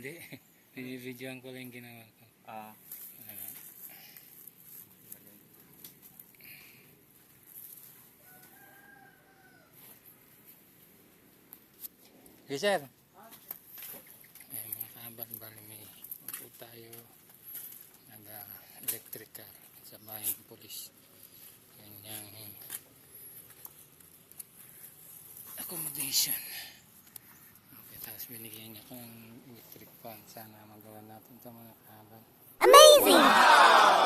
Hindi. Binibidyoan ko lang yung ginawa ko. Ah. Okay, sir. Ay, mga kahaban, bali may po tayo nag-electric car sa bahay ng polis. Kanyang accommodation. Okay, tapos binigyan niya ko ng electric fan. Sana magawa natin ito mga kahaban. Amazing!